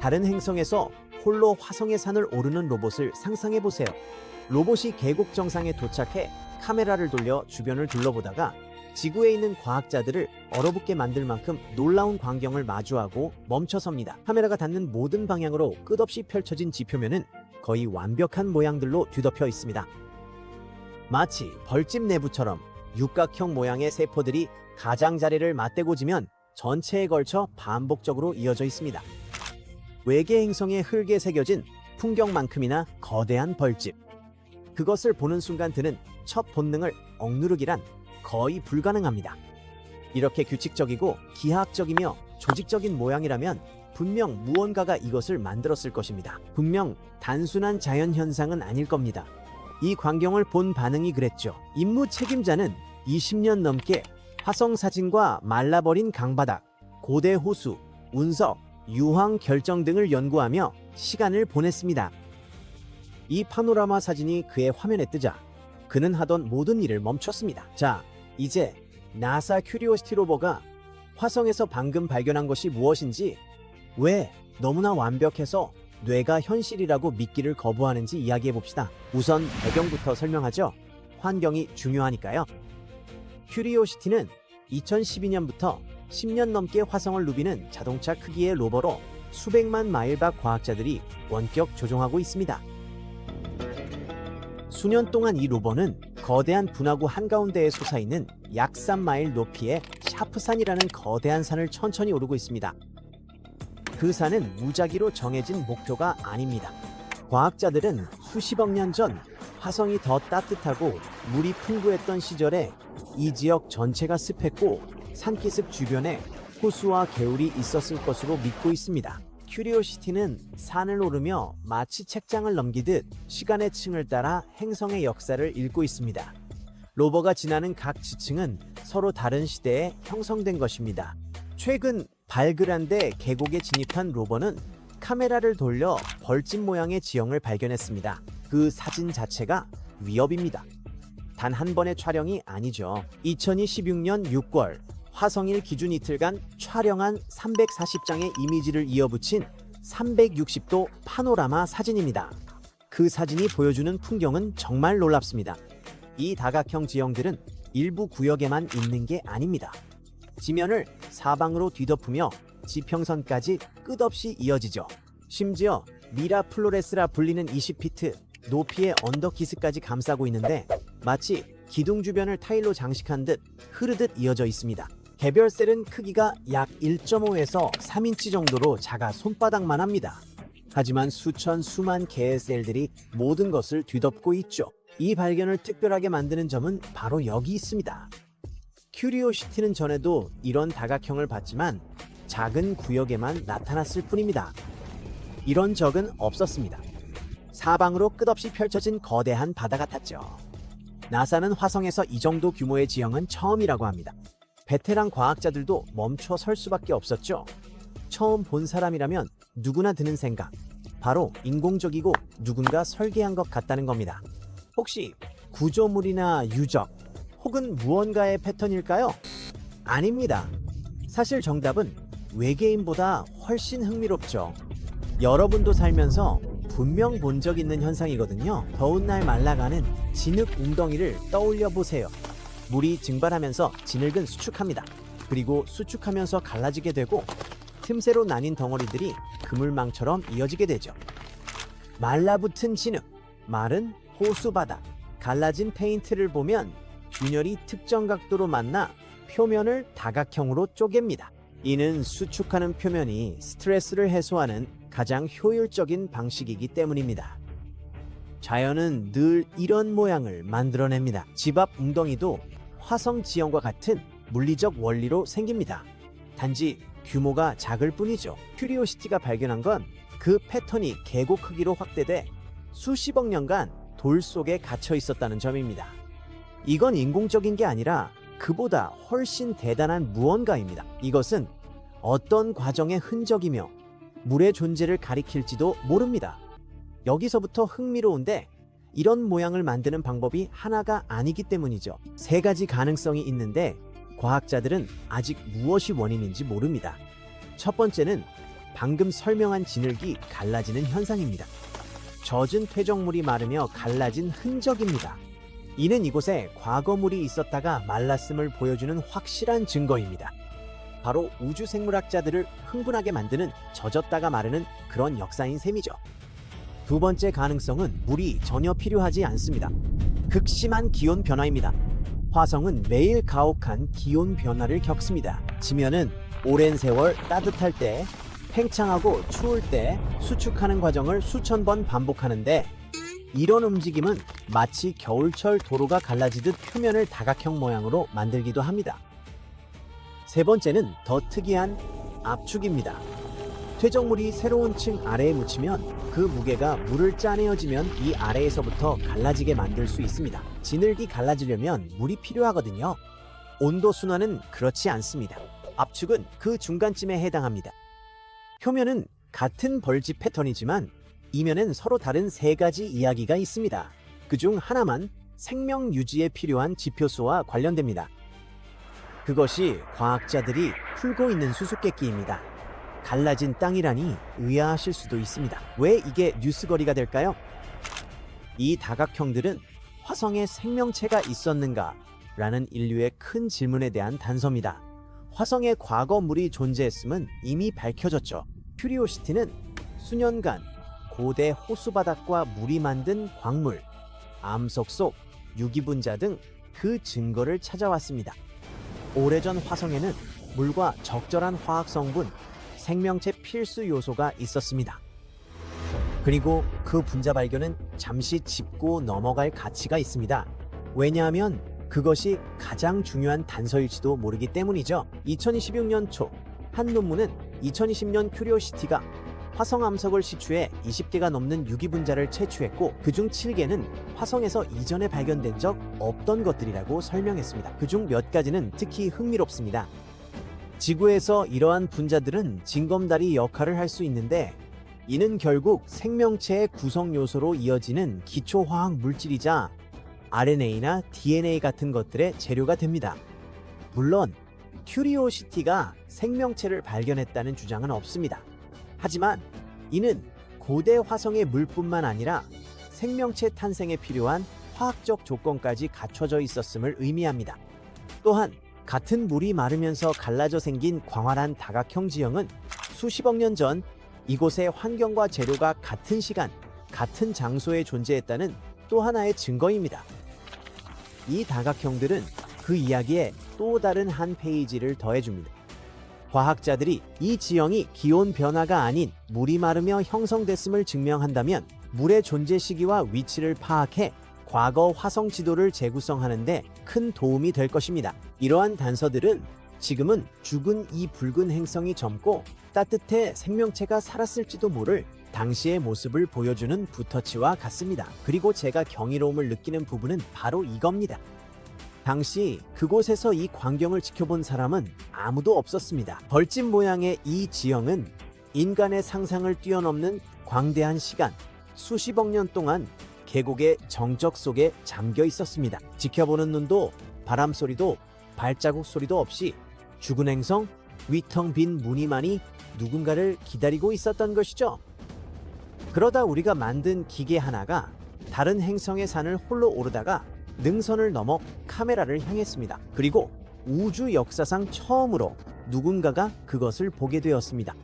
다른 행성에서 홀로 화성의 산을 오르는 로봇을 상상해보세요. 로봇이 계곡 정상에 도착해 카메라를 돌려 주변을 둘러보다가 지구에 있는 과학자들을 얼어붙게 만들 만큼 놀라운 광경을 마주하고 멈춰섭니다. 카메라가 닿는 모든 방향으로 끝없이 펼쳐진 지표면은 거의 완벽한 모양들로 뒤덮여 있습니다. 마치 벌집 내부처럼 육각형 모양의 세포들이 가장자리를 맞대고 지면 전체에 걸쳐 반복적으로 이어져 있습니다. 외계 행성의 흙에 새겨진 풍경만큼이나 거대한 벌집. 그것을 보는 순간 드는 첫 본능을 억누르기란 거의 불가능합니다. 이렇게 규칙적이고 기하학적이며 조직적인 모양이라면 분명 무언가가 이것을 만들었을 것입니다. 분명 단순한 자연현상은 아닐 겁니다. 이 광경을 본 반응이 그랬죠. 임무 책임자는 20년 넘게 화성 사진과 말라버린 강바닥, 고대 호수, 운석, 유황 결정 등을 연구하며 시간을 보냈습니다. 이 파노라마 사진이 그의 화면에 뜨자 그는 하던 모든 일을 멈췄습니다. 자, 이제 나사 큐리오시티 로버가 화성에서 방금 발견한 것이 무엇인지, 왜 너무나 완벽해서 뇌가 현실이라고 믿기를 거부하는지 이야기해봅시다. 우선 배경부터 설명하죠. 환경이 중요하니까요. 큐리오시티는 2012년부터 10년 넘게 화성을 누비는 자동차 크기의 로버로 수백만 마일 밖 과학자들이 원격 조종하고 있습니다. 수년 동안 이 로버는 거대한 분화구 한가운데에 솟아있는 약 3마일 높이의 샤프산이라는 거대한 산을 천천히 오르고 있습니다. 그 산은 무작위로 정해진 목표가 아닙니다. 과학자들은 수십억 년 전 화성이 더 따뜻하고 물이 풍부했던 시절에 이 지역 전체가 습했고 산기슭 주변에 호수와 개울이 있었을 것으로 믿고 있습니다. 큐리오시티는 산을 오르며 마치 책장을 넘기듯 시간의 층을 따라 행성의 역사를 읽고 있습니다. 로버가 지나는 각 지층은 서로 다른 시대에 형성된 것입니다. 최근 발그란데 계곡에 진입한 로버는 카메라를 돌려 벌집 모양의 지형을 발견했습니다. 그 사진 자체가 위협입니다. 단 한 번의 촬영이 아니죠. 2026년 6월 화성일 기준 이틀간 촬영한 340장의 이미지를 이어붙인 360도 파노라마 사진입니다. 그 사진이 보여주는 풍경은 정말 놀랍습니다. 이 다각형 지형들은 일부 구역에만 있는 게 아닙니다. 지면을 사방으로 뒤덮으며 지평선까지 끝없이 이어지죠. 심지어 미라플로레스라 불리는 20피트 높이의 언덕 기스까지 감싸고 있는데 마치 기둥 주변을 타일로 장식한 듯 흐르듯 이어져 있습니다. 개별 셀은 크기가 약 1.5에서 3인치 정도로 작아 손바닥만 합니다. 하지만 수만 개의 셀들이 모든 것을 뒤덮고 있죠. 이 발견을 특별하게 만드는 점은 바로 여기 있습니다. 큐리오시티는 전에도 이런 다각형을 봤지만 작은 구역에만 나타났을 뿐입니다. 이런 적은 없었습니다. 사방으로 끝없이 펼쳐진 거대한 바다 같았죠. 나사는 화성에서 이 정도 규모의 지형은 처음이라고 합니다. 베테랑 과학자들도 멈춰 설 수밖에 없었죠. 처음 본 사람이라면 누구나 드는 생각, 바로 인공적이고 누군가 설계한 것 같다는 겁니다. 혹시 구조물이나 유적 혹은 무언가의 패턴일까요? 아닙니다. 사실 정답은 외계인보다 훨씬 흥미롭죠. 여러분도 살면서 분명 본 적 있는 현상이거든요. 더운 날 말라가는 진흙 웅덩이를 떠올려 보세요. 물이 증발하면서 진흙은 수축합니다. 그리고 수축하면서 갈라지게 되고 틈새로 나뉜 덩어리들이 그물망처럼 이어지게 되죠. 말라붙은 진흙, 마른 호수바다, 갈라진 페인트를 보면 균열이 특정 각도로 만나 표면을 다각형으로 쪼갭니다. 이는 수축하는 표면이 스트레스를 해소하는 가장 효율적인 방식이기 때문입니다. 자연은 늘 이런 모양을 만들어냅니다. 집 앞 웅덩이도 화성 지형과 같은 물리적 원리로 생깁니다. 단지 규모가 작을 뿐이죠. 큐리오시티가 발견한 건 그 패턴이 계곡 크기로 확대돼 수십억 년간 돌 속에 갇혀 있었다는 점입니다. 이건 인공적인 게 아니라 그보다 훨씬 대단한 무언가입니다. 이것은 어떤 과정의 흔적이며 물의 존재를 가리킬지도 모릅니다. 여기서부터 흥미로운데 이런 모양을 만드는 방법이 하나가 아니기 때문이죠. 세 가지 가능성이 있는데 과학자들은 아직 무엇이 원인인지 모릅니다. 첫 번째는 방금 설명한 진흙이 갈라지는 현상입니다. 젖은 퇴적물이 마르며 갈라진 흔적입니다. 이는 이곳에 과거물이 있었다가 말랐음을 보여주는 확실한 증거입니다. 바로 우주생물학자들을 흥분하게 만드는 젖었다가 마르는 그런 역사인 셈이죠. 두 번째 가능성은 물이 전혀 필요하지 않습니다. 극심한 기온 변화입니다. 화성은 매일 가혹한 기온 변화를 겪습니다. 지면은 오랜 세월 따뜻할 때, 팽창하고 추울 때 수축하는 과정을 수천 번 반복하는데, 이런 움직임은 마치 겨울철 도로가 갈라지듯 표면을 다각형 모양으로 만들기도 합니다. 세 번째는 더 특이한 압축입니다. 퇴적물이 새로운 층 아래에 묻히면 그 무게가 물을 짜내어지면 이 아래에서부터 갈라지게 만들 수 있습니다. 진흙이 갈라지려면 물이 필요하거든요. 온도 순환은 그렇지 않습니다. 압축은 그 중간쯤에 해당합니다. 표면은 같은 벌집 패턴이지만 이면엔 서로 다른 세 가지 이야기가 있습니다. 그중 하나만 생명 유지에 필요한 지표수와 관련됩니다. 그것이 과학자들이 풀고 있는 수수께끼입니다. 갈라진 땅이라니 의아하실 수도 있습니다. 왜 이게 뉴스거리가 될까요? 이 다각형들은 화성에 생명체가 있었는가? 라는 인류의 큰 질문에 대한 단서입니다. 화성에 과거 물이 존재했음은 이미 밝혀졌죠. 큐리오시티는 수년간 고대 호수바닥과 물이 만든 광물, 암석 속 유기분자 등 그 증거를 찾아왔습니다. 오래전 화성에는 물과 적절한 화학 성분, 생명체 필수 요소가 있었습니다. 그리고 그 분자 발견은 잠시 짚고 넘어갈 가치가 있습니다. 왜냐하면 그것이 가장 중요한 단서일지도 모르기 때문이죠. 2026년 초 한 논문은 2020년 큐리오시티가 화성 암석을 시추해 20개가 넘는 유기분자를 채취했고 그중 7개는 화성에서 이전에 발견된 적 없던 것들이라고 설명했습니다. 그중 몇 가지는 특히 흥미롭습니다. 지구에서 이러한 분자들은 징검다리 역할을 할 수 있는데 이는 결국 생명체의 구성 요소로 이어지는 기초화학 물질이자 RNA나 DNA 같은 것들의 재료가 됩니다. 물론 큐리오시티가 생명체를 발견했다는 주장은 없습니다. 하지만 이는 고대 화성의 물뿐만 아니라 생명체 탄생에 필요한 화학적 조건까지 갖춰져 있었음을 의미합니다. 또한 같은 물이 마르면서 갈라져 생긴 광활한 다각형 지형은 수십억 년 전 이곳의 환경과 재료가 같은 시간, 같은 장소에 존재했다는 또 하나의 증거입니다. 이 다각형들은 그 이야기에 또 다른 한 페이지를 더해줍니다. 과학자들이 이 지형이 기온 변화가 아닌 물이 마르며 형성됐음을 증명한다면 물의 존재 시기와 위치를 파악해 과거 화성 지도를 재구성하는 데 큰 도움이 될 것입니다. 이러한 단서들은 지금은 죽은 이 붉은 행성이 젊고 따뜻해 생명체가 살았을지도 모를 당시의 모습을 보여주는 붓터치와 같습니다. 그리고 제가 경이로움을 느끼는 부분은 바로 이겁니다. 당시 그곳에서 이 광경을 지켜본 사람은 아무도 없었습니다. 벌집 모양의 이 지형은 인간의 상상을 뛰어넘는 광대한 시간, 수십억 년 동안 계곡의 정적 속에 잠겨 있었습니다. 지켜보는 눈도 바람 소리도 발자국 소리도 없이 죽은 행성, 위텅 빈 무늬만이 누군가를 기다리고 있었던 것이죠. 그러다 우리가 만든 기계 하나가 다른 행성의 산을 홀로 오르다가 능선을 넘어 카메라를 향했습니다. 그리고 우주 역사상 처음으로 누군가가 그것을 보게 되었습니다.